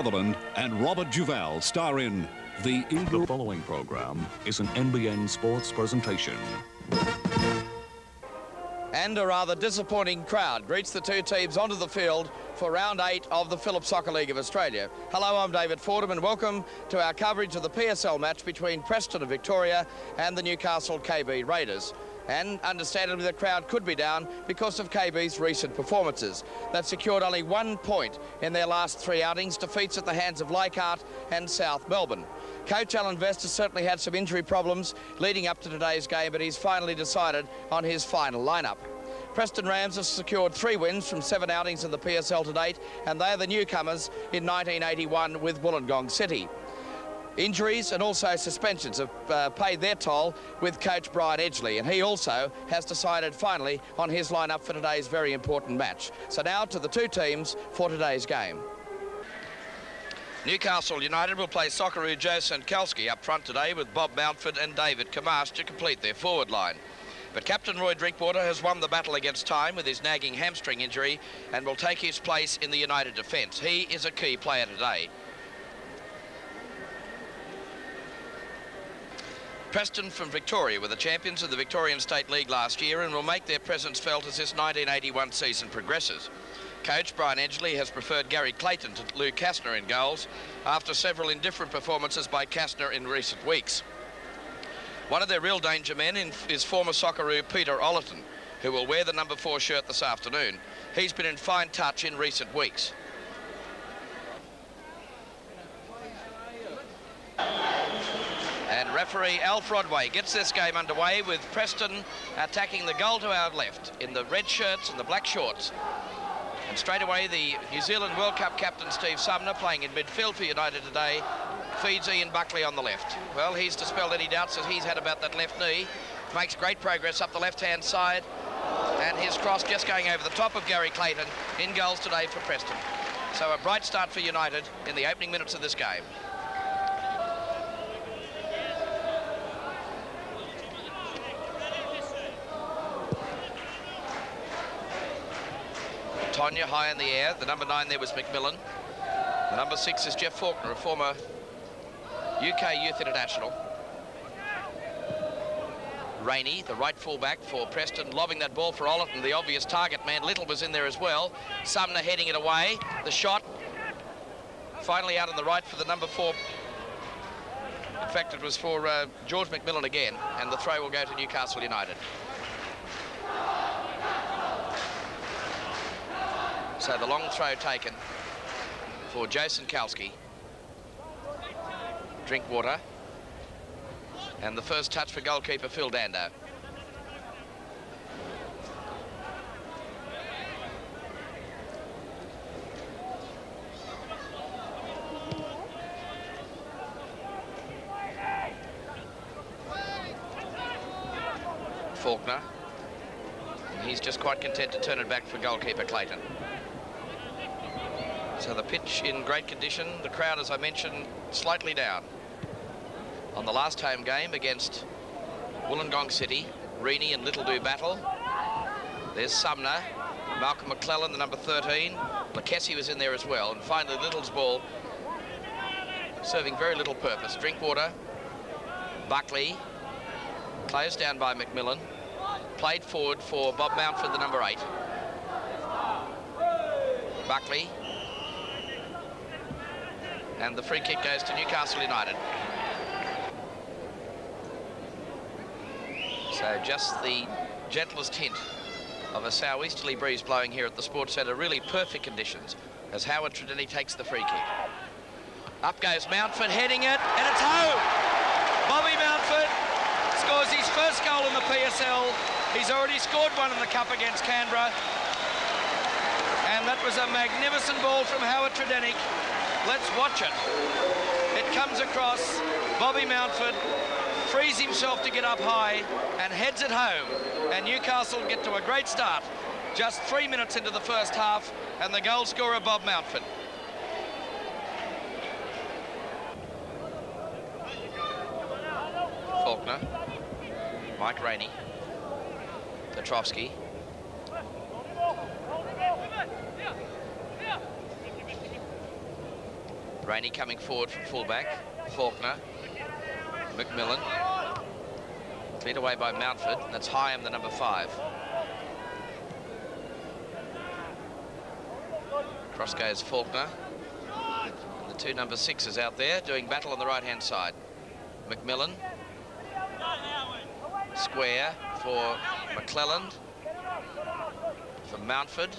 Sutherland and Robert Duval star in The following program is an NBN Sports presentation. And a rather disappointing crowd greets the two teams onto the field for round 8 of the Phillips Soccer League of Australia. Hello, I'm David Fordham and welcome to our coverage of the PSL match between Preston and Victoria and the Newcastle KB Raiders. And understandably the crowd could be down because of KB's recent performances. They've secured only 1 point in their last 3 outings, defeats at the hands of Leichhardt and South Melbourne. Coach Alan Vest has certainly had some injury problems leading up to today's game, but he's finally decided on his final lineup. Preston Rams have secured 3 wins from 7 outings in the PSL to date, and they are the newcomers in 1981 with Wollongong City. Injuries and also suspensions have paid their toll with coach Brian Edgley, and he also has decided finally on his lineup for today's very important match. So now to the two teams for today's game. Newcastle United will play Socceroo Joe Senkalski up front today with Bob Mountford and David Kamasz to complete their forward line. But Captain Roy Drinkwater has won the battle against time with his nagging hamstring injury and will take his place in the United defence. He is a key player today. Preston from Victoria were the champions of the Victorian State League last year and will make their presence felt as this 1981 season progresses. Coach Brian Edgley has preferred Gary Clayton to Lou Kastner in goals after several indifferent performances by Kastner in recent weeks. One of their real danger men is former Socceroo Peter Ollerton, who will wear the number 4 shirt this afternoon. He's been in fine touch in recent weeks. And referee Alf Rodway gets this game underway with Preston attacking the goal to our left in the red shirts and the black shorts. And straight away the New Zealand World Cup captain Steve Sumner playing in midfield for United today feeds Ian Buckley on the left. Well, he's dispelled any doubts that he's had about that left knee. Makes great progress up the left-hand side. And his cross just going over the top of Gary Clayton in goals today for Preston. So a bright start for United in the opening minutes of this game. Bertogna high in the air. The number 9 there was McMillan. The number 6 is Jeff Faulkner, a former UK Youth International. Rainey, the right fullback for Preston, lobbing that ball for Ollerton, the obvious target man. Little was in there as well. Sumner heading it away. The shot finally out on the right for the number 4. In fact, it was for George McMillan again, and the throw will go to Newcastle United. So the long throw taken for Joe Senkalski. Drinkwater. And the first touch for goalkeeper Phil Dando. Faulkner. And he's just quite content to turn it back for goalkeeper Clayton. So the pitch in great condition. The crowd, as I mentioned, slightly down. On the last home game against Wollongong City, Reaney and Ljube battle. There's Sumner, Malcolm McClelland, the number 13. Lucchesi was in there as well. And finally, Little's ball serving very little purpose. Drinkwater, Buckley, closed down by McMillan. Played forward for Bob Mountford, the number 8. Buckley. And the free kick goes to Newcastle United. So just the gentlest hint of a southeasterly breeze blowing here at the Sports Centre. Really perfect conditions as Howard Tredinnick takes the free kick. Up goes Mountford, heading it, and it's home! Bobby Mountford scores his first goal in the PSL. He's already scored one in the Cup against Canberra. And that was a magnificent ball from Howard Tredinnick. Let's watch it. It comes across. Bobby Mountford frees himself to get up high and heads it home. And Newcastle get to a great start. Just 3 minutes into the first half, and the goal scorer, Bob Mountford. Faulkner. Mike Rainey. Petrovski. Rainey coming forward from fullback. Faulkner. McMillan. Cleared away by Mountford. That's Higham, the number 5. Cross goes Faulkner. The 2 number 6s out there doing battle on the right-hand side. McMillan. Square for McClelland. For Mountford.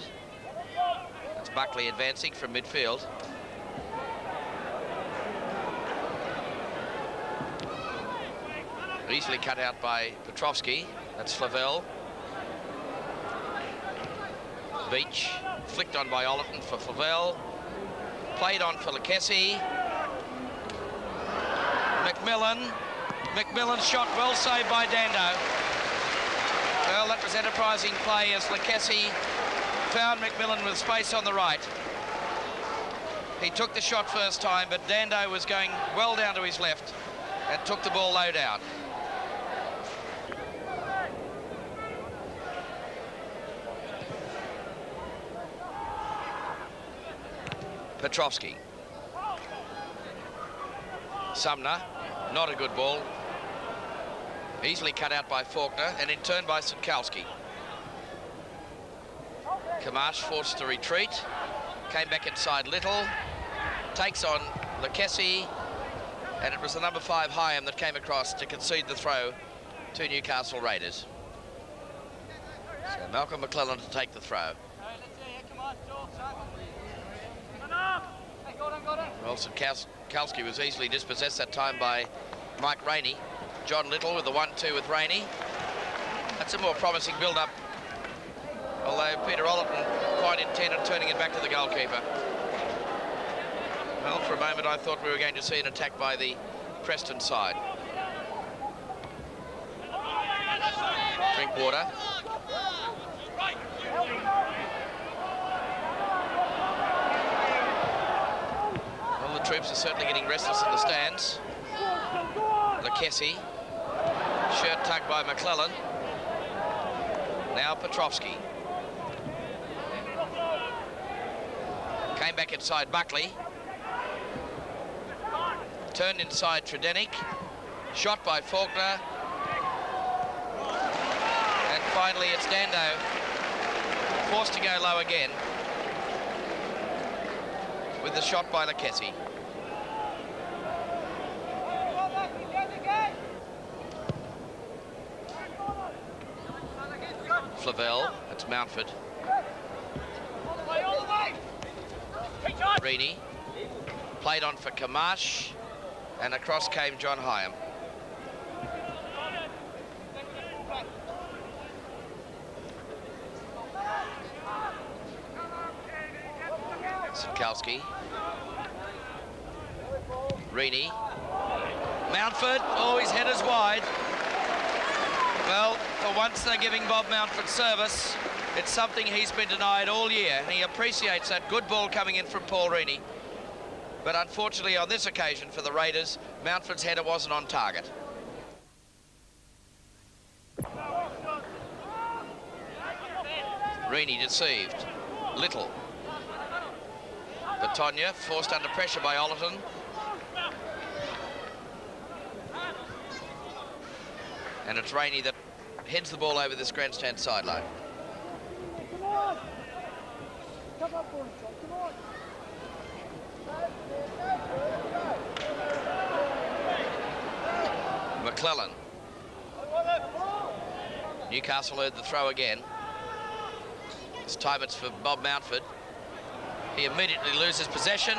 That's Buckley advancing from midfield. Easily cut out by Petrovski. That's Flavell. Beech. Flicked on by Ollerton for Flavell. Played on for Lucchesi. McMillan's shot well saved by Dando. Well, that was enterprising play as Lucchesi found McMillan with space on the right. He took the shot first time, but Dando was going well down to his left and took the ball low down. Petrovski. Sumner, not a good ball. Easily cut out by Faulkner and in turn by Senkalski. Kamasz forced to retreat. Came back inside Little. Takes on Lucchesi. And it was the number 5 Higham that came across to concede the throw to Newcastle Raiders. So Malcolm McClelland to take the throw. Well, Senkalski was easily dispossessed that time by Mike Rainey. John Little with the 1-2 with Rainey. That's a more promising build-up, although Peter Ollerton quite intent on turning it back to the goalkeeper. Well, for a moment I thought we were going to see an attack by the Preston side. Drinkwater. Well, the troops are certainly getting restless in the stands. Lucchesi. Shirt tugged by McClelland. Now Petrovski. Came back inside Buckley. Turned inside Tredinnick. Shot by Faulkner. And finally it's Dando. Forced to go low again. With the shot by Lucchesi. Flavell, that's Mountford. Reaney, played on for Kamasz, and across came John Higham. Senkalski. Reaney. Mountford, oh, his head is wide. Well, for once they're giving Bob Mountford service. It's something he's been denied all year, and he appreciates that good ball coming in from Paul Reaney. But unfortunately on this occasion for the Raiders, Mountford's header wasn't on target. Reaney deceived. Little. Bertogna forced under pressure by Ollerton. And it's Rainey that heads the ball over this grandstand sideline. McClelland. Newcastle heard the throw again. This time it's for Bob Mountford. He immediately loses possession.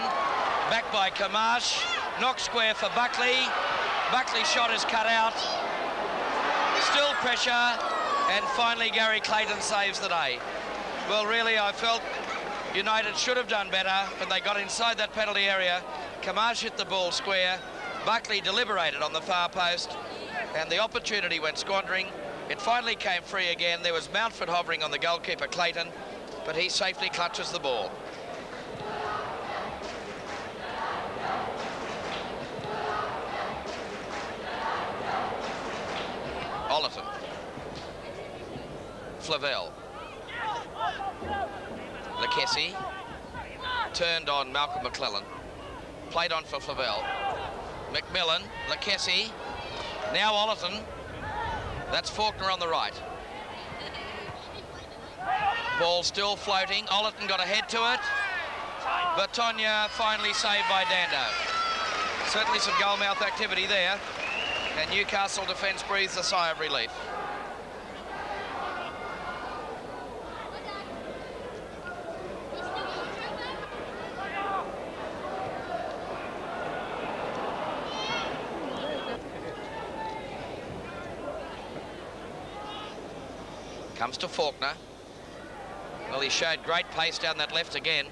Back by Kamasz. Knock square for Buckley. Buckley's shot is cut out. Still pressure, and finally Gary Clayton saves the day. Well, really, I felt United should have done better when they got inside that penalty area. Kamasz hit the ball square. Buckley deliberated on the far post, and the opportunity went squandering. It finally came free again. There was Mountford hovering on the goalkeeper, Clayton, but he safely clutches the ball. Ollerton. Flavell. Lucchesi. Turned on Malcolm McClelland. played on for Flavell. McMillan, Lucchesi, now Ollerton. That's Faulkner on the right. Ball still floating. Ollerton got a head to it. Bertogna finally saved by Dando. Certainly some goalmouth activity there. And Newcastle defence breathes a sigh of relief. Comes to Faulkner. Well, he showed great pace down that left again.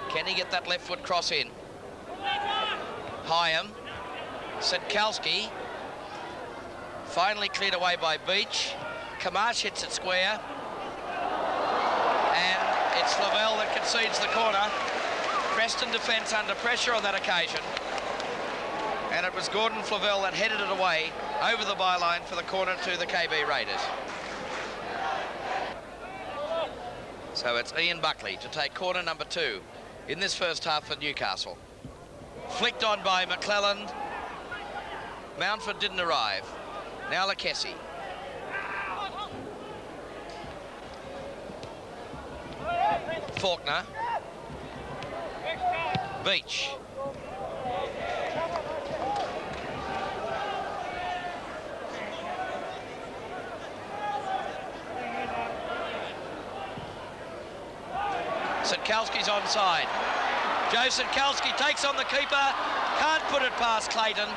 Can he get that left foot cross in? Higham. Senkalski. Finally cleared away by Beech. Kamasz hits it square. And it's Flavell that concedes the corner. Preston defence under pressure on that occasion. And it was Gordon Flavell that headed it away over the byline for the corner to the KB Raiders. So it's Ian Buckley to take corner number 2 in this first half for Newcastle. Flicked on by McClelland. Mountford didn't arrive. Now Lucchesi. Faulkner. Beech. Senkalski's onside. Joe Senkalski takes on the keeper, can't put it past Clayton,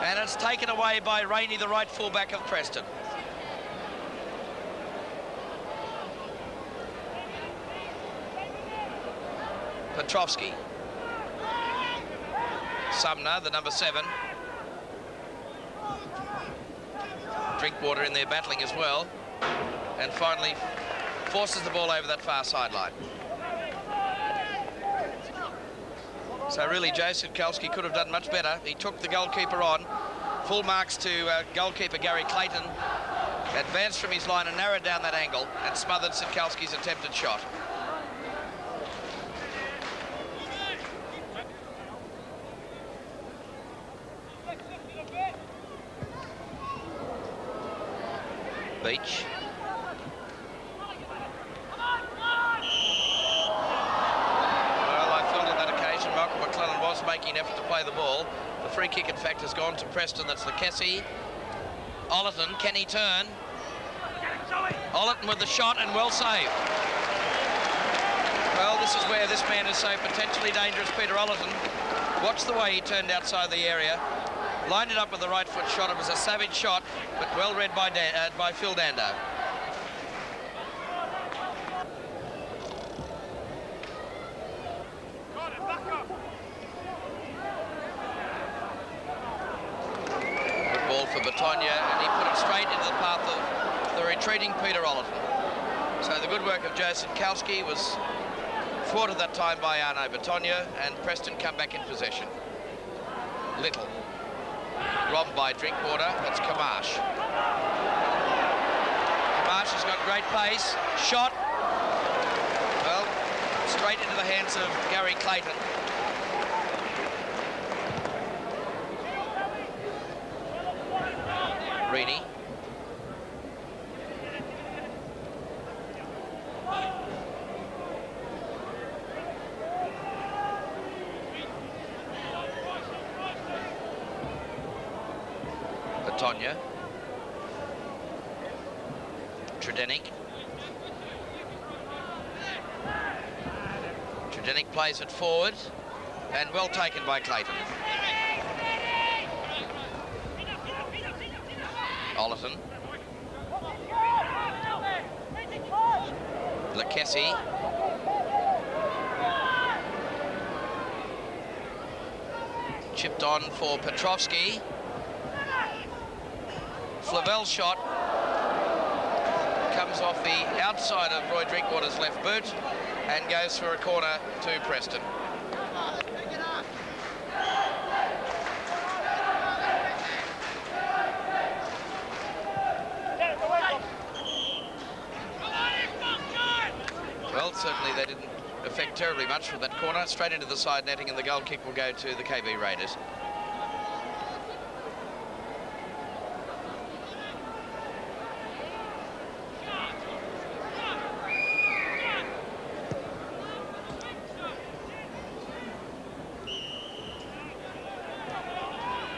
and it's taken away by Rainey, the right fullback of Preston. Petrovski. Sumner, the number 7. Drinkwater in there battling as well, and finally forces the ball over that far sideline. So really, Joe Senkalski could have done much better. He took the goalkeeper on. Full marks to goalkeeper Gary Clayton. Advanced from his line and narrowed down that angle and smothered Senkalski's attempted shot. Beech. McClelland was making an effort to play the ball. The free kick, in fact, has gone to Preston. That's Lucchesi. Ollerton, can he turn? Ollerton with the shot and well saved. Well, this is where this man is so potentially dangerous, Peter Ollerton. Watch the way he turned outside the area. Lined it up with the right foot shot. It was a savage shot, but well read by Phil Dando. For Bertogna, and he put it straight into the path of the retreating Peter Ollerton. So the good work of Joe Senkalski was thwarted that time by Arno Bertogna, and Preston come back in possession. Little. Robbed by Drinkwater. That's Kamasz. Kamasz has got great pace. Shot. Well, straight into the hands of Gary Clayton. Reaney. Bertogna. Tredinnick. Tredinnick plays it forward and well taken by Clayton. Ollerton. Lucchesi. Chipped on for Petrovski. Flavell's shot comes off the outside of Roy Drinkwater's left boot and goes for a corner to Preston. Well, certainly they didn't affect terribly much from that corner. Straight into the side netting, and the goal kick will go to the KB Raiders.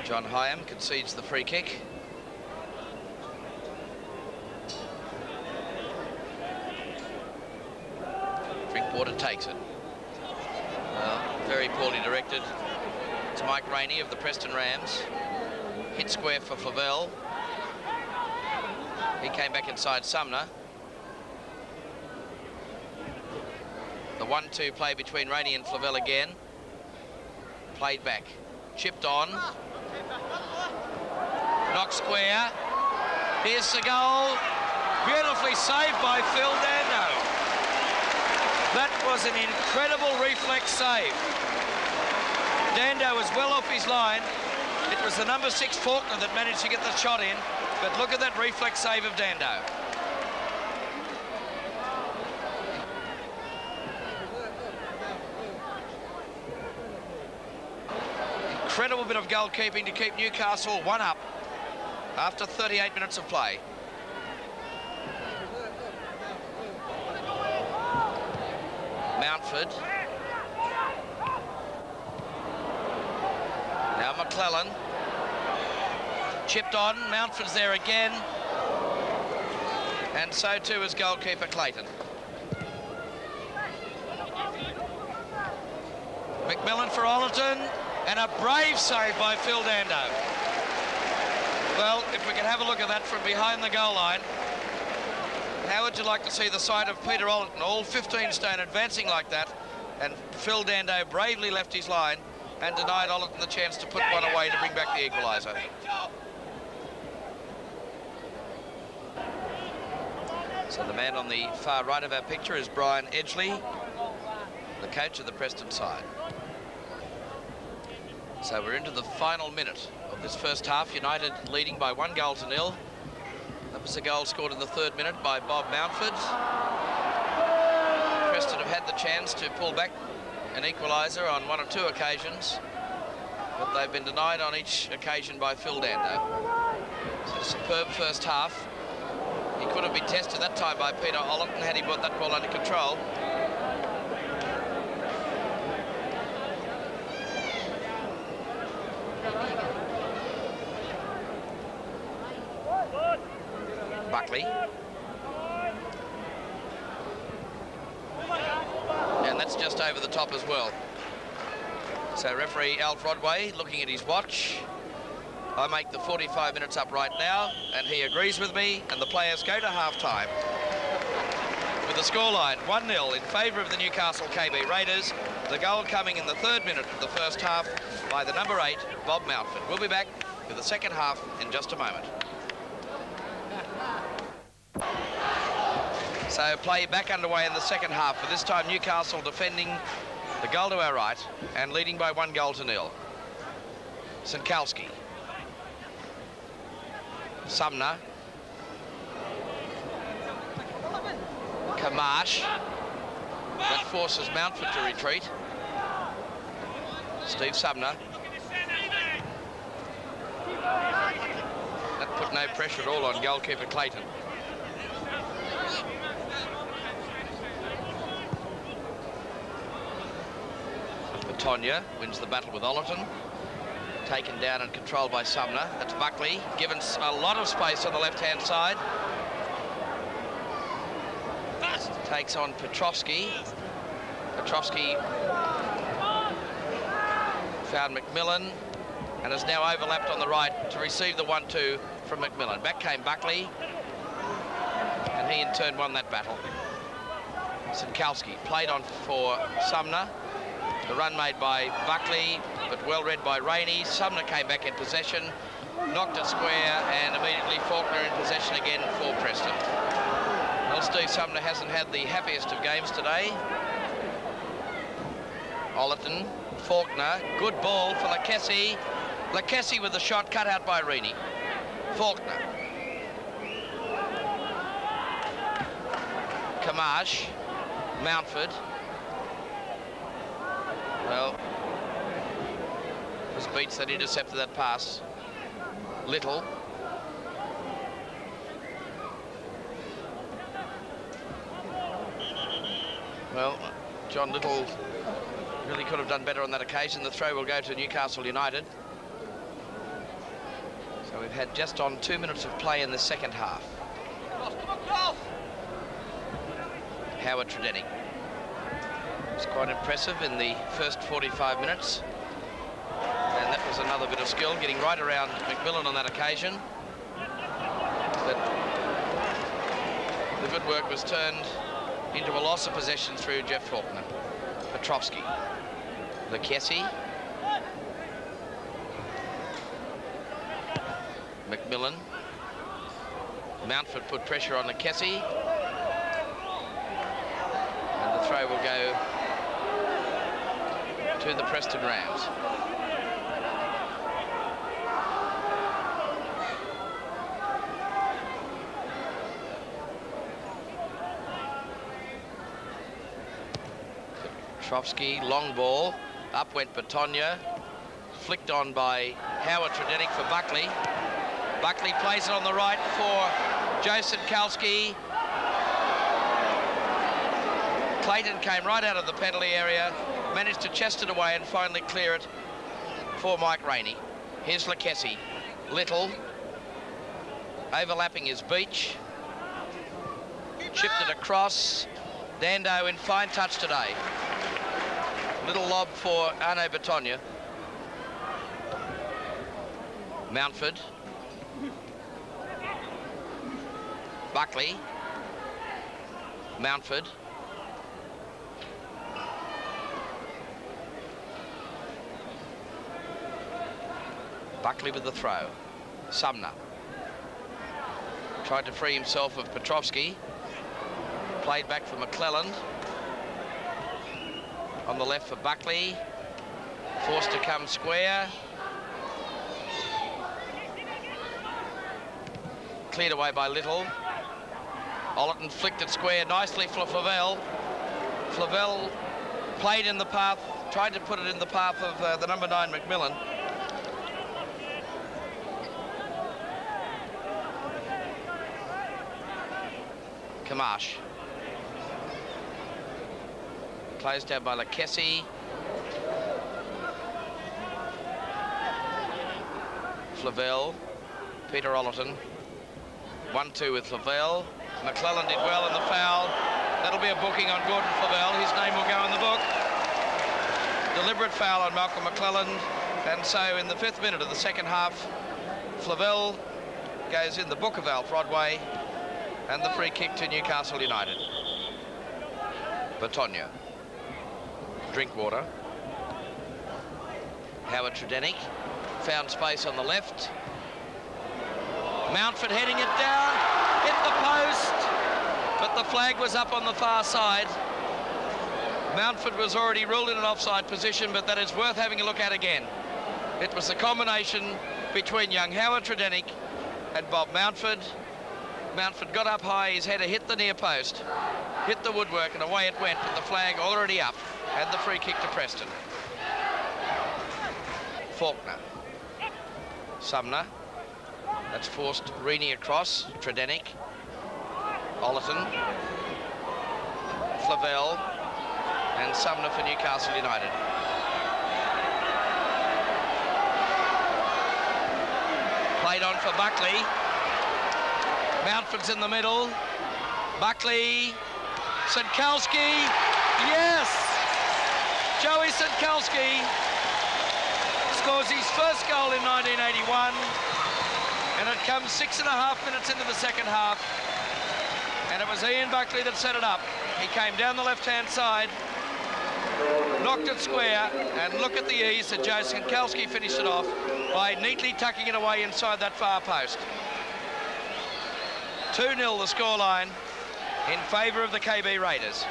John Higham concedes the free kick. Drinkwater takes it. Very poorly directed. It's Mike Rainey of the Preston Rams. Hit square for Flavell. He came back inside Sumner. The 1-2 play between Rainey and Flavell again. Played back. Chipped on. Knock square. Here's the goal. Beautifully saved by Phil Dando. That was an incredible reflex save. Dando was well off his line. It was the number 6 Faulkner that managed to get the shot in, but look at that reflex save of Dando. Incredible bit of goalkeeping to keep Newcastle 1 up after 38 minutes of play. Mountford. Now McClelland. Chipped on. Mountford's there again. And so too is goalkeeper Clayton. McMillan for Ollerton. And a brave save by Phil Dando. Well, if we can have a look at that from behind the goal line. How would you like to see the side of Peter Ollerton, all 15 stone, advancing like that? And Phil Dando bravely left his line and denied Ollerton the chance to put one away to bring back the equaliser. So the man on the far right of our picture is Brian Edgley, the coach of the Preston side. So we're into the final minute of this first half. United leading by 1-0. That was a goal scored in the 3rd minute by Bob Mountford. Preston have had the chance to pull back an equaliser on 1 or 2 occasions, but they've been denied on each occasion by Phil Dando. So a superb first half. He could have been tested that time by Peter Ollerton had he brought that ball under control. Buckley. And that's just over the top as well. So referee Alf Rodway looking at his watch. I make the 45 minutes up right now, and he agrees with me, and the players go to half-time with the scoreline 1-0 in favour of the Newcastle KB Raiders. The goal coming in the 3rd minute of the first half by the number 8, Bob Mountford. We'll be back with the second half in just a moment. So play back underway in the second half, but this time Newcastle defending the goal to our right and leading by 1-0. Senkalski. Sumner. Kamasz. That forces Mountford to retreat. Steve Sumner. That put no pressure at all on goalkeeper Clayton. Bertogna wins the battle with Ollerton. Taken down and controlled by Sumner. That's Buckley, given a lot of space on the left-hand side. Takes on Petrovski. Petrovski found McMillan and has now overlapped on the right to receive the 1-2 from McMillan. Back came Buckley, and he in turn won that battle. Senkalski played on for Sumner. The run made by Buckley, but well read by Rainey. Sumner came back in possession, knocked it square, and immediately Faulkner in possession again for Preston. Well, Steve Sumner hasn't had the happiest of games today. Ollerton, Faulkner, good ball for Lucchesi. Lucchesi with the shot cut out by Reaney. Faulkner. Kamasz, Mountford. Well, it was Beech that intercepted that pass. Little. Well, John Little really could have done better on that occasion. The throw will go to Newcastle United. So we've had just on 2 minutes of play in the second half. Howard Tredinnick. It's quite impressive in the first 45 minutes. And that was another bit of skill, getting right around McMillan on that occasion. But the good work was turned into a loss of possession through Jeff Faulkner. Petrovski. Lucchesi. McMillan. Mountford put pressure on Lucchesi. And the throw will go to the Preston Rams. Petrovski, long ball. Up went Bertogna. Flicked on by Howard Tredinnick for Buckley. Buckley plays it on the right for Joe Senkalski. Clayton came right out of the penalty area, managed to chest it away and finally clear it for Mike Rainey. Here's Lucchesi. Little. Overlapping is Beech. Chipped it across. Dando in fine touch today. Little lob for Arno Bertogna. Mountford. Buckley. Mountford. Buckley with the throw. Sumner. Tried to free himself of Petrovski. Played back for McClelland. On the left for Buckley. Forced to come square. Cleared away by Little. Ollerton flicked it square nicely for Flavell. Flavell played in the path, tried to put it in the path of the number 9 McMillan. Kamasz. Closed down by Lucchesi. Flavell. Peter Ollerton. 1-2 with Flavell. McClelland did well in the foul. That'll be a booking on Gordon Flavell. His name will go in the book. Deliberate foul on Malcolm McClelland. And so in the 5th minute of the second half, Flavell goes in the book of Alf Rodway. And the free kick to Newcastle United. Bertogna. Drinkwater. Howard Tredinnick. Found space on the left. Mountford heading it down. Hit the post. But the flag was up on the far side. Mountford was already ruled in an offside position, but that is worth having a look at again. It was the combination between young Howard Tredinnick and Bob Mountford. Mountford got up high, his header hit the near post, hit the woodwork, and away it went, with the flag already up, and the free kick to Preston. Faulkner. Sumner. That's forced Reaney across. Tredinnick. Ollerton. Flavell. And Sumner for Newcastle United. Played on for Buckley. Mountford's in the middle. Buckley. Senkalski. Yes! Joey Senkalski scores his first goal in 1981. And it comes 6.5 minutes into the second half. And it was Ian Buckley that set it up. He came down the left-hand side, knocked it square, and look at the ease that Joe Senkalski finished it off by neatly tucking it away inside that far post. 2-0 the scoreline in favour of the KB Raiders.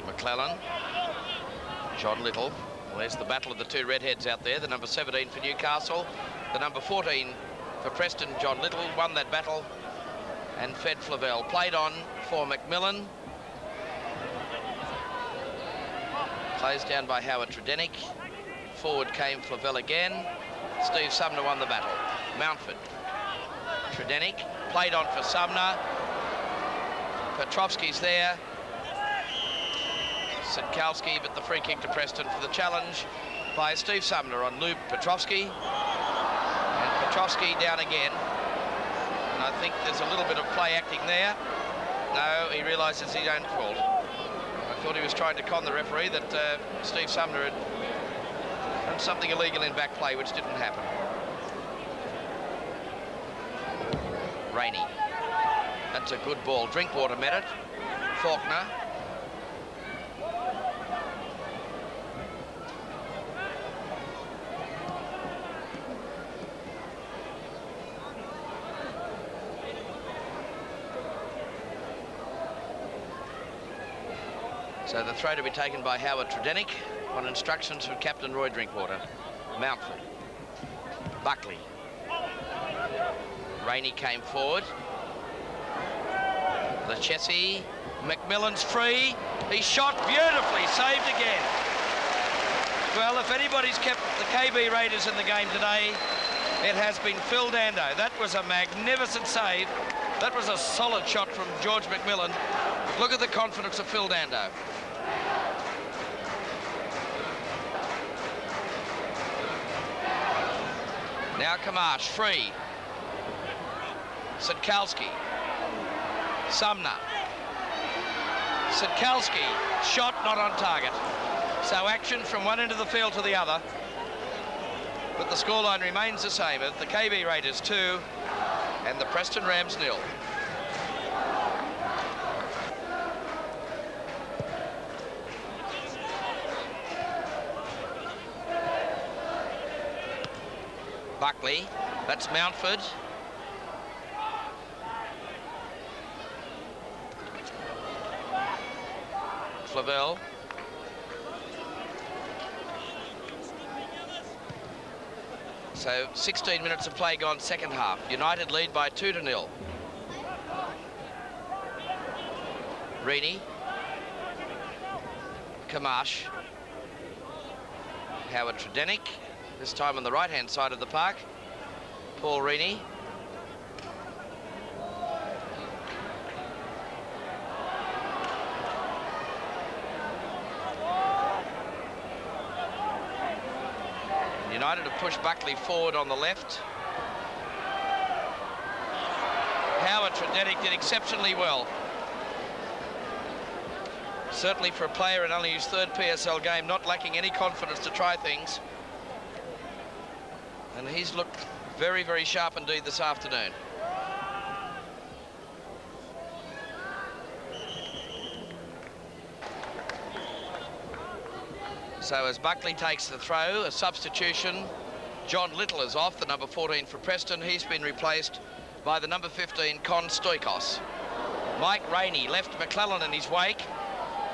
McClelland. John Little. Well, there's the battle of the two redheads out there. The number 17 for Newcastle The number 14 for Preston, John Little, won that battle and fed Flavell. Played on for McMillan. Closed down by Howard Tredinnick. Forward came Flavell again. Steve Sumner won the battle. Mountford. Tredinnick played on for Sumner. Petrovski's there. Senkalski, but the free kick to Preston for the challenge by Steve Sumner on Ljube Petrovski. And Petrovski down again. And I think there's a little bit of play acting there. No, he realises his own fault. I thought he was trying to con the referee that Steve Sumner had done something illegal in back play, which didn't happen. Rainey. That's a good ball. Drinkwater met it. Faulkner. So the throw to be taken by Howard Tredinnick on instructions from Captain Roy Drinkwater. Mountford. Buckley. Rainey came forward. Lucchesi. McMillan's free. He shot beautifully, saved again. Well, if anybody's kept the KB Raiders in the game today, it has been Phil Dando. That was a magnificent save. That was a solid shot from George McMillan. Look at the confidence of Phil Dando. Now Kamasz, free. Senkalski. Sumner. Senkalski, shot not on target. So action from one end of the field to the other. But the scoreline remains the same. The KB Raiders 2 and the Preston Rams 0. Buckley, that's Mountford. Flavell. So 16 minutes of play gone second half. United lead by 2-0. Reaney. Kamasz. Howard Tredinnick. This time on the right-hand side of the park. Paul Reaney. United have pushed Buckley forward on the left. Howard Tredinnick did exceptionally well. Certainly for a player in only his third PSL game, not lacking any confidence to try things. And he's looked very, very sharp indeed this afternoon. So as Buckley takes the throw, a substitution. John Little is off, the number 14 for Preston. He's been replaced by the number 15, Stoikos. Mike Rainey left McClelland in his wake.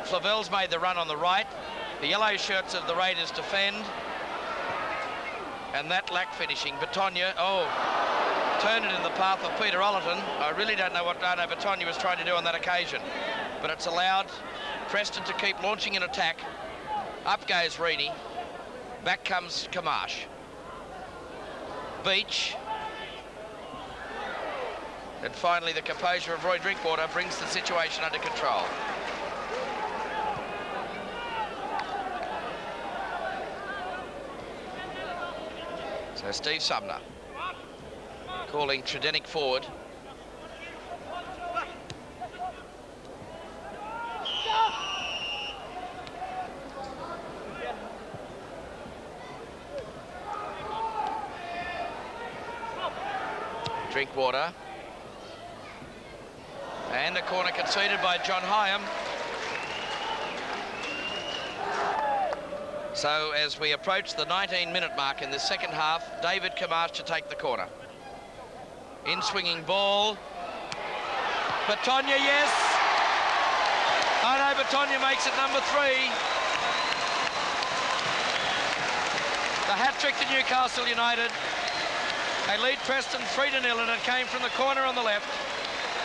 Flavell's made the run on the right. The yellow shirts of the Raiders defend. And that lack finishing. Bertogna, turned it in the path of Peter Ollerton. I really don't know what Arno Bertogna was trying to do on that occasion. But it's allowed Preston to keep launching an attack. Up goes Reaney. Back comes Kamasz. Beech. And finally the composure of Roy Drinkwater brings the situation under control. So Steve Sumner calling Tredinnick forward. Drinkwater. And a corner conceded by John Higham. So as we approach the 19-minute mark in the second half, David Kamasz to take the corner. In-swinging ball. Bertogna, yes. Arno Bertogna makes it number 3. The hat-trick to Newcastle United. They lead Preston 3-0, and it came from the corner on the left.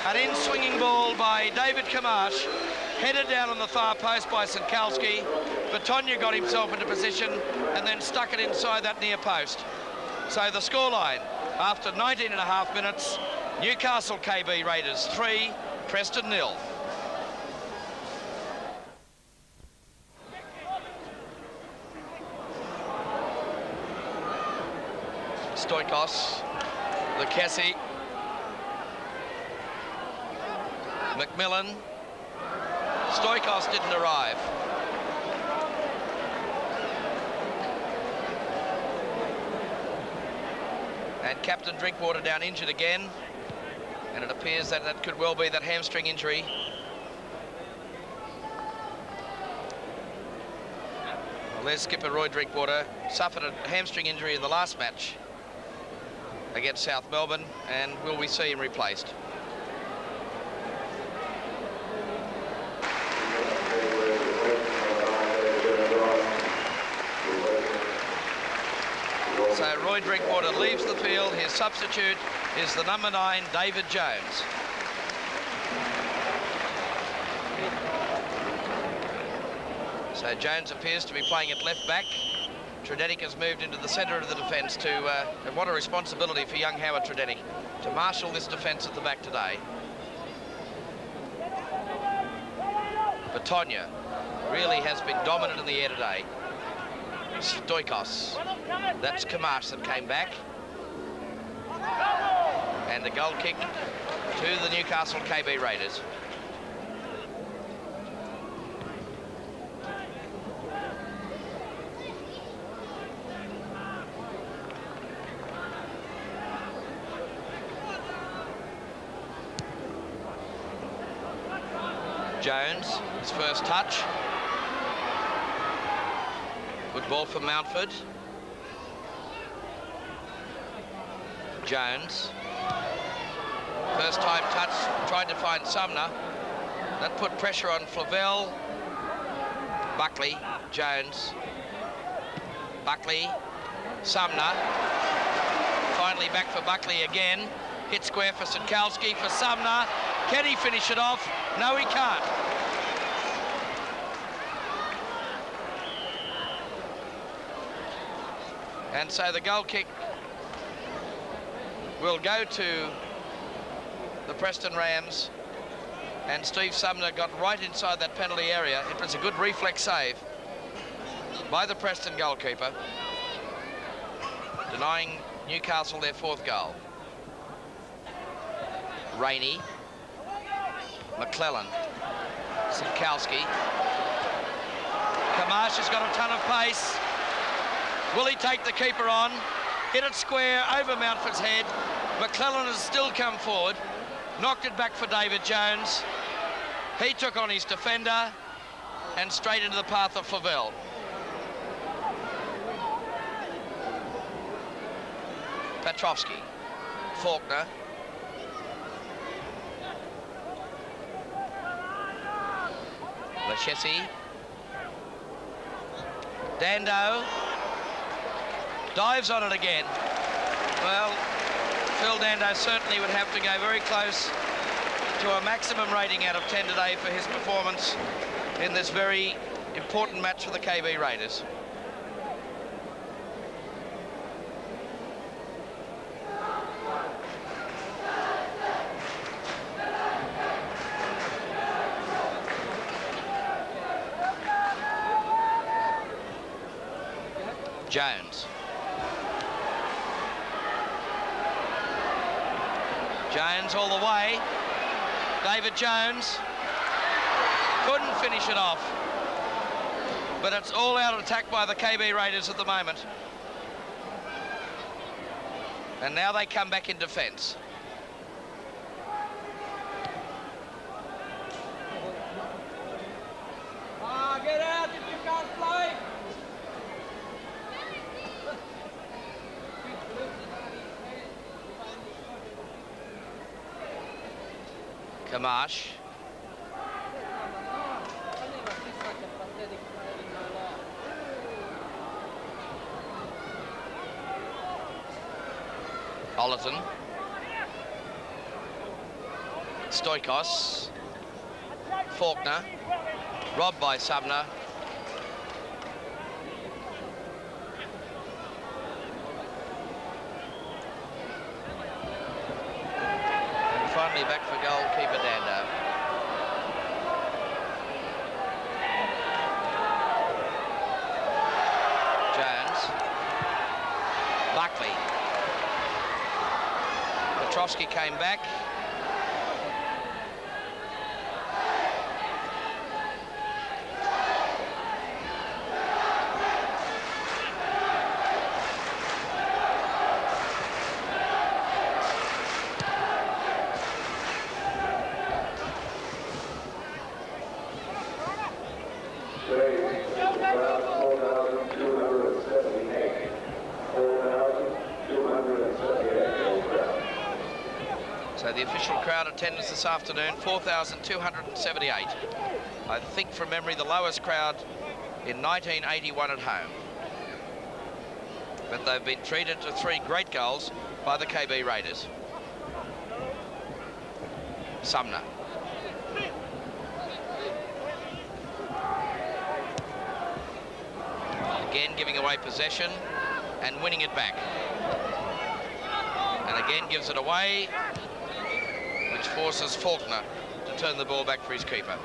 An in-swinging ball by David Kamasz, headed down on the far post by Senkalski. Bertogna got himself into position and then stuck it inside that near post. So the scoreline, after 19.5 minutes, Newcastle KB Raiders 3, Preston 0. Stoikos, Lucchesi, McMillan. Stoikos didn't arrive. And Captain Drinkwater down injured again. And it appears that that could well be that hamstring injury. Well, there's skipper Roy Drinkwater. Suffered a hamstring injury in the last match against South Melbourne, and will we see him replaced? So Roy Drinkwater leaves the field. His substitute is the number 9, David Jones. So Jones appears to be playing at left back. Tredinnick has moved into the centre of the defence to, and what a responsibility for young Howard Tredinnick to marshal this defence at the back today. Bertogna really has been dominant in the air today. Stoikos, that's Kamasz that came back. And the goal kick to the Newcastle KB Raiders. Jones, his first touch. Good ball from Mountford. Jones. First time touch, tried to find Sumner. That put pressure on Flavell. Buckley, Jones. Buckley, Sumner. Finally back for Buckley again. Hit square for Senkalski, for Sumner. Can he finish it off? No, he can't. And so the goal kick will go to the Preston Rams, and Steve Sumner got right inside that penalty area. It was a good reflex save by the Preston goalkeeper, denying Newcastle their 4th goal. Rainey, McClelland, Senkalski. Kamasz has got a ton of pace. Will he take the keeper on? Hit it square over Mountford's head. McClelland has still come forward. Knocked it back for David Jones. He took on his defender and straight into the path of Flavell. Petrovski, Faulkner. Lucchesi. Dando. Dives on it again. Well, Phil Dando certainly would have to go very close to a maximum rating out of 10 today for his performance in this very important match for the KB Raiders. Jones. Jones all the way. David Jones couldn't finish it off. But it's all out attack by the KB Raiders at the moment. And now they come back in defence. Get out if you can't play. Kamasz. Ollerton. Stoikos. Faulkner. Robbed by Sumner. And finally back for goalkeeper Dando. Buckley. Petrovski came back. So the official crowd attendance this afternoon, 4,278. I think from memory the lowest crowd in 1981 at home. But they've been treated to 3 great goals by the KB Raiders. Sumner. Again giving away possession and winning it back. And again gives it away, which forces Faulkner to turn the ball back for his keeper.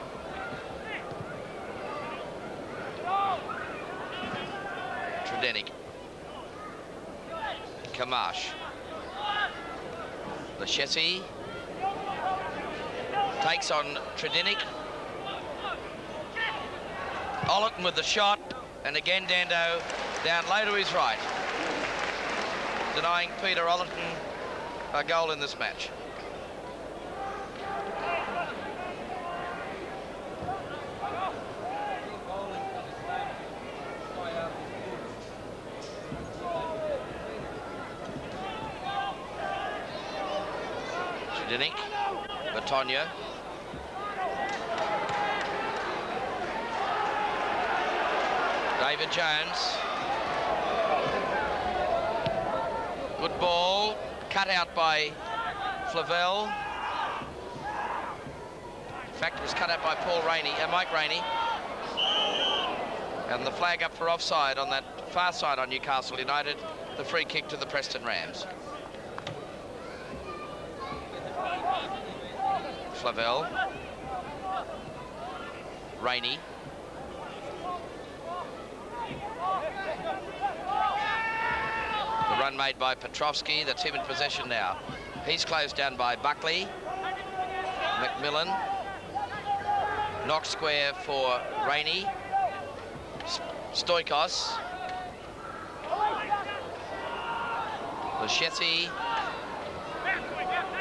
Tredinnick. Kamasz. Lucchesi takes on Tredinnick. Ollerton with the shot, and again Dando down low to his right, denying Peter Ollerton a goal in this match. Tredinnick, Bertogna. David Jones. Good ball, cut out by Flavell. In fact, it was cut out by Mike Rainey. And the flag up for offside on that far side on Newcastle United. The free kick to the Preston Rams. Flavell. Rainey. The run made by Petrovski, that's him in possession now. He's closed down by Buckley. McMillan. Knock square for Rainey. Stoikos. Lucchesi.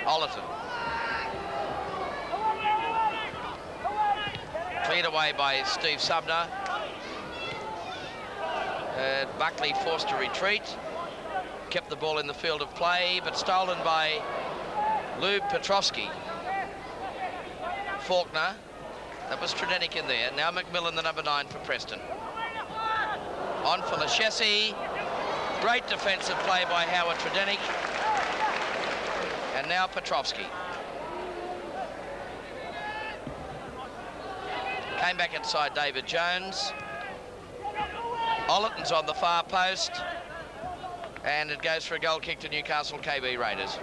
Ollerton. Cleared away by Steve Sumner. Buckley forced to retreat. Kept the ball in the field of play, but stolen by Ljube Petrovski. Faulkner. That was Tredinnick in there. Now McMillan, the number 9 for Preston. On for Lucchesi. Great defensive play by Howard Tredinnick. And now Petrovski. Came back inside David Jones. Ollerton's on the far post. And it goes for a goal kick to Newcastle KB Raiders.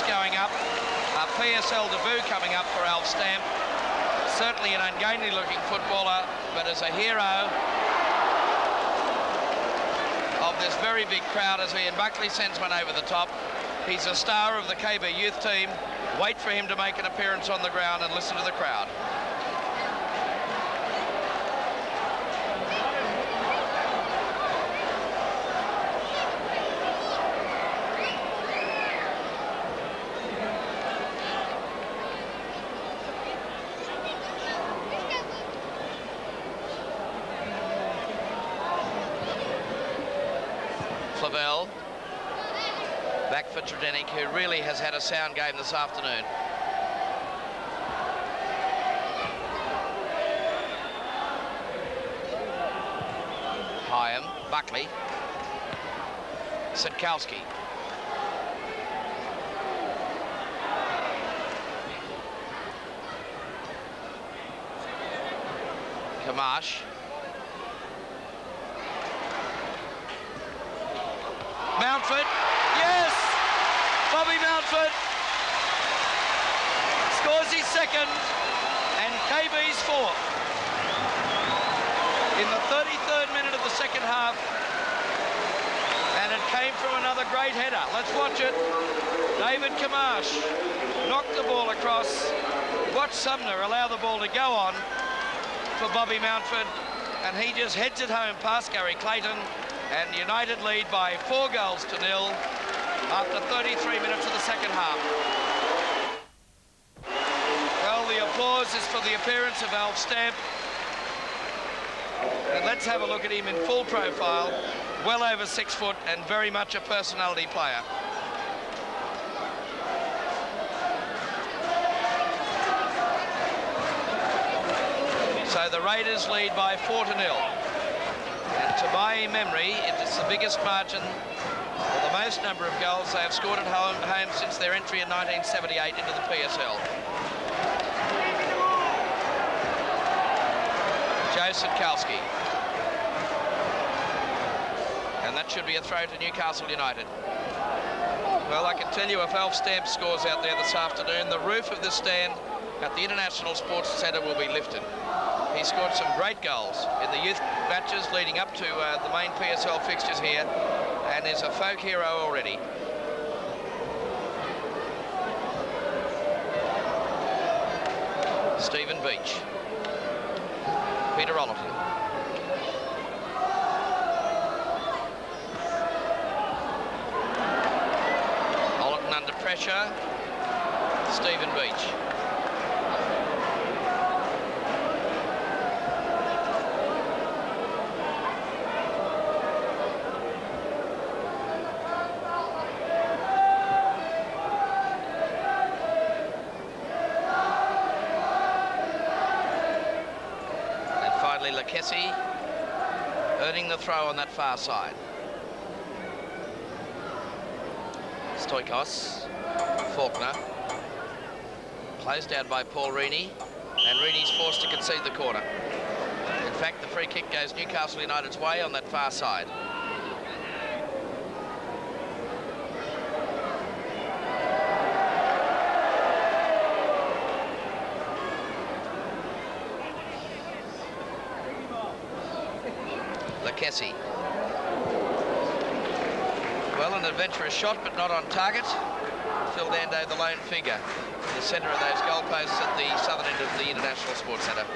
Going up, a PSL debut coming up for Alf Stamp. Certainly an ungainly looking footballer, but as a hero of this very big crowd as Ian Buckley sends one over the top. He's a star of the KB youth team. Wait for him to make an appearance on the ground and listen to the crowd. Flavell, back for Tredinnick, who really has had a sound game this afternoon. Higham, Buckley, Senkalski. Kamasz. Mountford, yes! Bobby Mountford scores his second and KB's fourth. In the 33rd minute of the second half, and it came from another great header. Let's watch it. David Kamasz knocked the ball across. Watch Sumner allow the ball to go on for Bobby Mountford, and he just heads it home past Gary Clayton, and United lead by 4 goals to 0 after 33 minutes of the second half. Well, the applause is for the appearance of Alf Stamp, and let's have a look at him in full profile. Well over 6 foot and very much a personality player. So the Raiders lead by 4 to 0. And to my memory, it is the biggest margin, or the most number of goals they have scored at home since their entry in 1978 into the PSL. Joe Senkalski. And that should be a throw to Newcastle United. Well, I can tell you, if Alf Stamp scores out there this afternoon, the roof of the stand at the International Sports Centre will be lifted. He scored some great goals in the youth matches leading up to the main PSL fixtures here, and is a folk hero already. Stephen Beech. Peter Ollerton. Ollerton under pressure. Stephen Beech. Lucchesi earning the throw on that far side. Stoikos, Faulkner, closed down by Paul Reaney, and Reaney's forced to concede the corner. In fact, the free kick goes Newcastle United's way on that far side. Lucchesi. Well, an adventurous shot, but not on target. Phil Dando, the lone figure, in the centre of those goalposts at the southern end of the International Sports Centre.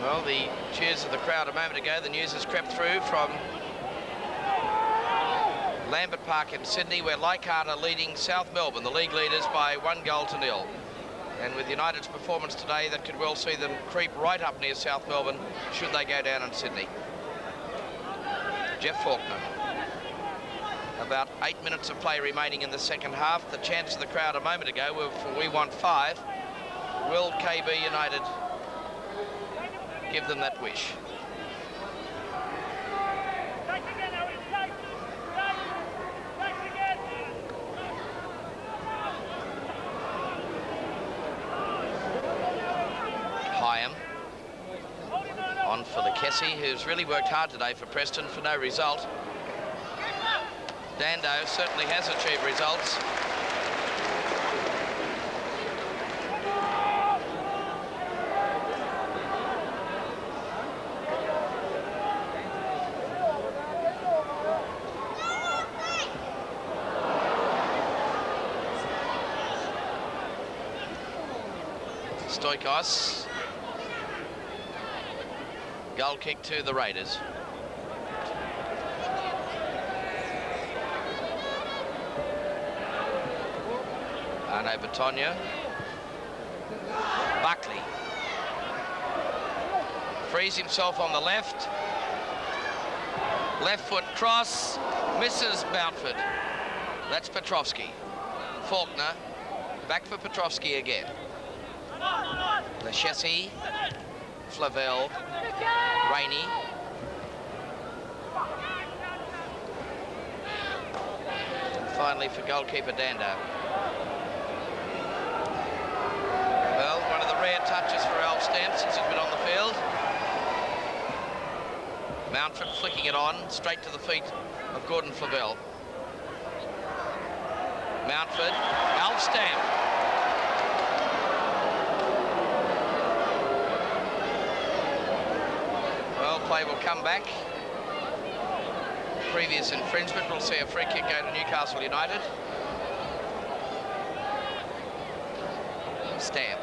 Well, the cheers of the crowd a moment ago. The news has crept through from Lambert Park in Sydney, where Leichhardt are leading South Melbourne, the league leaders, by 1 goal to 0. And with United's performance today, that could well see them creep right up near South Melbourne should they go down in Sydney. Jeff Faulkner. About 8 minutes of play remaining in the second half. The chants of the crowd a moment ago were for "We want 5." Will KB United give them that wish? Higham on for Lucchesi, who's really worked hard today for Preston for no result. Dando certainly has achieved results. Stoikos. Goal kick to the Raiders. Arno Bertogna. Buckley. Frees himself on the left. Left foot cross, misses Mountford. That's Petrovski. Faulkner, back for Petrovski again. Lucchesi, Flavell, Rainey. And finally for goalkeeper Dando. Well, one of the rare touches for Alf Stamp since he's been on the field. Mountford flicking it on, straight to the feet of Gordon Flavell. Mountford, Alf Stamp. Well, play will come back. Previous infringement, we'll see a free kick go to Newcastle United. Stamp.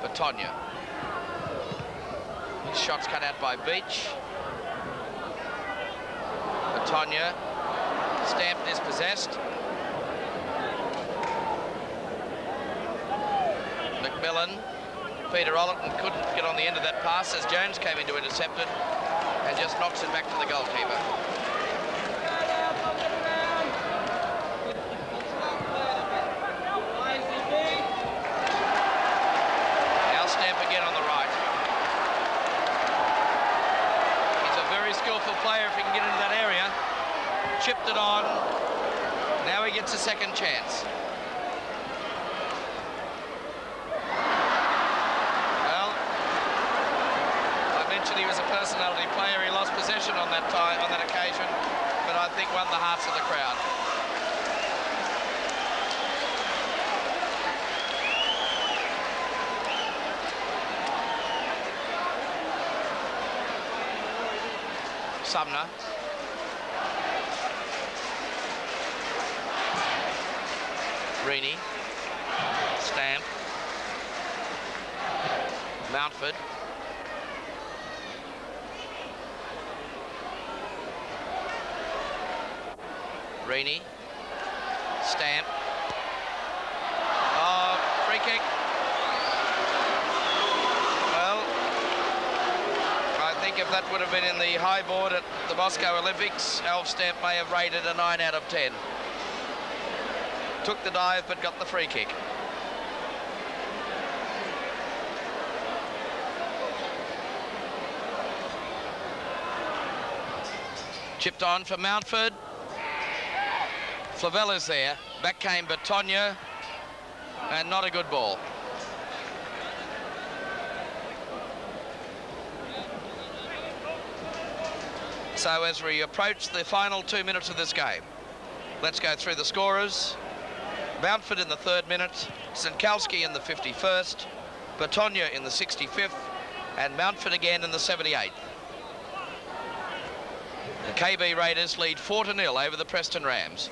Bertogna. Shots cut out by Beech. Bertogna. Stamp dispossessed. McMillan. Peter Ollerton couldn't get on the end of that pass as Jones came in to intercept it and just knocks it back to the goalkeeper. Now Stamp again on the right. He's a very skillful player if he can get into that area. Chipped it on. Now he gets a second chance. He was a personality player. He lost possession on that time, on that occasion, but I think won the hearts of the crowd. Sumner. Reaney. Stamp. Mountford. Rainey, Stamp. Oh, free kick. Well, I think if that would have been in the high board at the Moscow Olympics, Alf Stamp may have rated a 9 out of 10. Took the dive but got the free kick. Chipped on for Mountford. Flavell is there. Back came Bertogna, and not a good ball. So as we approach the final 2 minutes of this game, let's go through the scorers. Mountford in the 3rd minute, Senkalski in the 51st, Bertogna in the 65th, and Mountford again in the 78th. The KB Raiders lead 4-0 over the Preston Rams.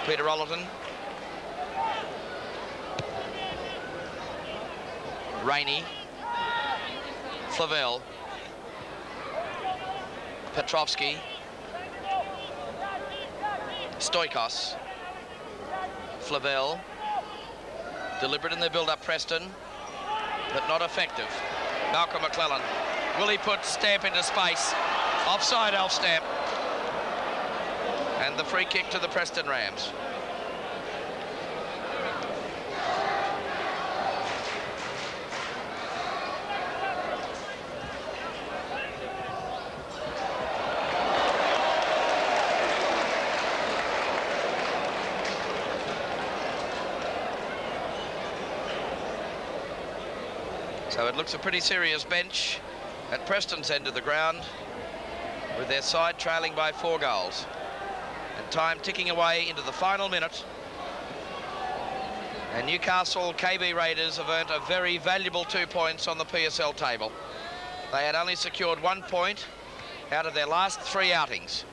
Peter Ollerton. Rainey. Flavell. Petrovski. Stoikos. Flavell. Deliberate in their build-up, Preston, but not effective. Malcolm McClelland. Will he put Stamp into space? Offside, Alf Stamp. And the free kick to the Preston Rams. So it looks a pretty serious bench at Preston's end of the ground, with their side trailing by 4 goals. And time ticking away into the final minute. And Newcastle KB Raiders have earned a very valuable 2 points on the PSL table. They had only secured 1 point out of their last 3 outings.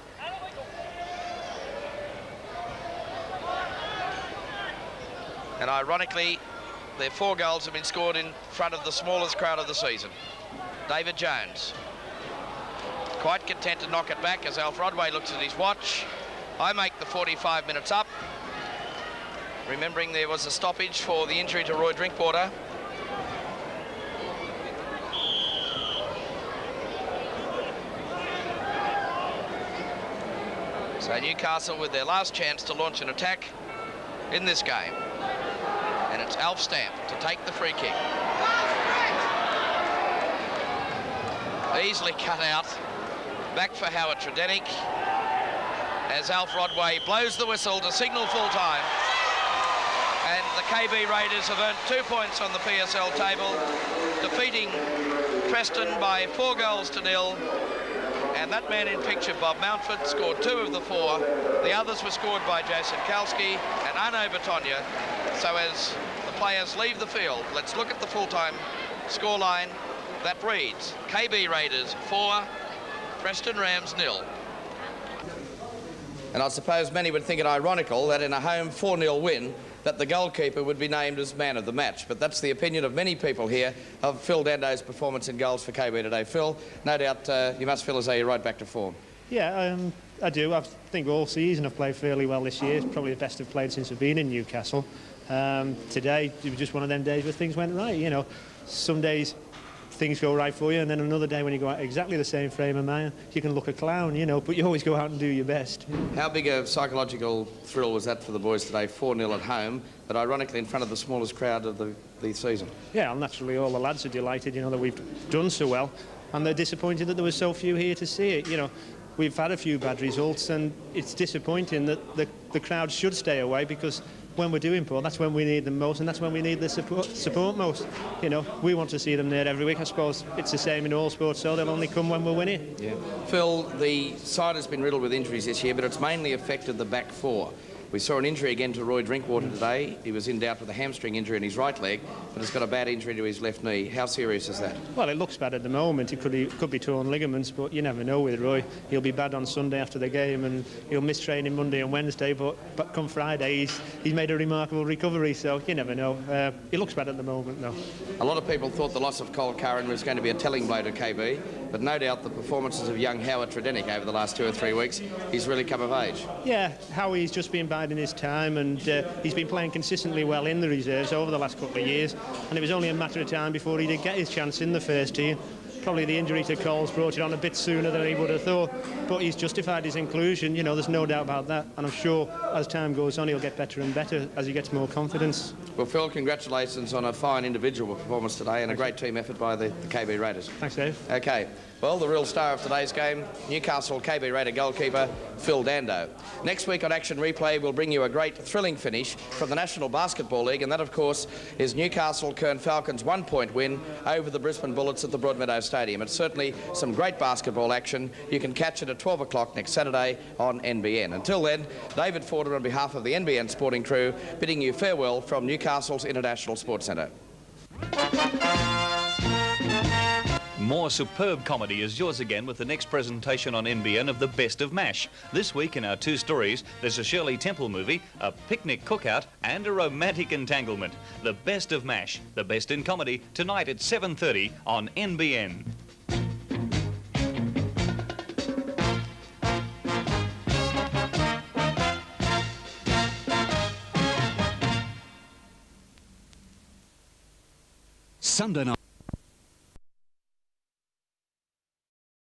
And ironically, their 4 goals have been scored in front of the smallest crowd of the season. David Jones. Quite content to knock it back as Alf Rodway looks at his watch. I make the 45 minutes up. Remembering there was a stoppage for the injury to Roy Drinkwater. So Newcastle with their last chance to launch an attack in this game. And it's Alf Stamp to take the free kick. Easily cut out. Back for Howard Tredinnick as Alf Rodway blows the whistle to signal full time. And the KB Raiders have earned 2 points on the PSL table, defeating Preston by 4 goals to 0. And that man in picture, Bob Mountford, scored 2 of the 4. The others were scored by Senkalski and Arno Bertogna. So as the players leave the field, let's look at the full-time scoreline. That reads, KB Raiders 4, Preston Rams 0. And I suppose many would think it ironical that in a home 4-0 win, that the goalkeeper would be named as man of the match. But that's the opinion of many people here of Phil Dando's performance in goals for KB today. Phil, no doubt you must feel as though you're right back to form. Yeah, I do. I think all season I've played fairly well this year. It's probably the best I've played since I've been in Newcastle. Today, it was just one of them days where things went right. You know, some days things go right for you, and then another day when you go out exactly the same frame of mind, you can look a clown, you know, but you always go out and do your best. How big a psychological thrill was that for the boys today? 4-0 at home, but ironically in front of the smallest crowd of the season. Yeah, well, naturally all the lads are delighted, you know, that we've done so well, and they're disappointed that there were so few here to see it. You know, we've had a few bad results, and it's disappointing that the crowd should stay away, because when we're doing poor, that's when we need them most, and that's when we need the support most. You know, we want to see them there every week. I suppose it's the same in all sports, so they'll only come when we're winning. Yeah. Phil, the side has been riddled with injuries this year, but it's mainly affected the back 4. We saw an injury again to Roy Drinkwater today. He was in doubt with a hamstring injury in his right leg, but has got a bad injury to his left knee. How serious is that? Well, it looks bad at the moment. It could be torn ligaments, but you never know with Roy. He'll be bad on Sunday after the game, and he'll miss training Monday and Wednesday, but come Friday, he's made a remarkable recovery, so you never know. It looks bad at the moment, though. A lot of people thought the loss of Cole Curran was going to be a telling blow to KB, but no doubt the performances of young Howard Tredinnick over the last 2 or 3 weeks, he's really come of age. Yeah, Howie's just been biding his time, and he's been playing consistently well in the reserves over the last couple of years, and it was only a matter of time before he did get his chance in the first team. Probably the injury to Cole's brought it on a bit sooner than he would have thought, but he's justified his inclusion, you know, there's no doubt about that, and I'm sure as time goes on he'll get better and better as he gets more confidence. Well, Phil, congratulations on a fine individual performance today and a great team effort by the KB Raiders. Thanks, Dave. Okay, well, the real star of today's game, Newcastle KB Raider goalkeeper Phil Dando. Next week on Action Replay, we'll bring you a great thrilling finish from the National Basketball League, and that, of course, is Newcastle Kern Falcons' 1-point win over the Brisbane Bullets at the Broadmeadow Stadium. It's certainly some great basketball action. You can catch it at 12 o'clock next Saturday on NBN. Until then, David Ford on behalf of the NBN sporting crew, bidding you farewell from Newcastle's International Sports Centre. More superb comedy is yours again with the next presentation on NBN of the Best of MASH. This week in our 2 stories, there's a Shirley Temple movie, a picnic cookout and a romantic entanglement. The Best of MASH, the best in comedy, tonight at 7:30 on NBN. Sunday night.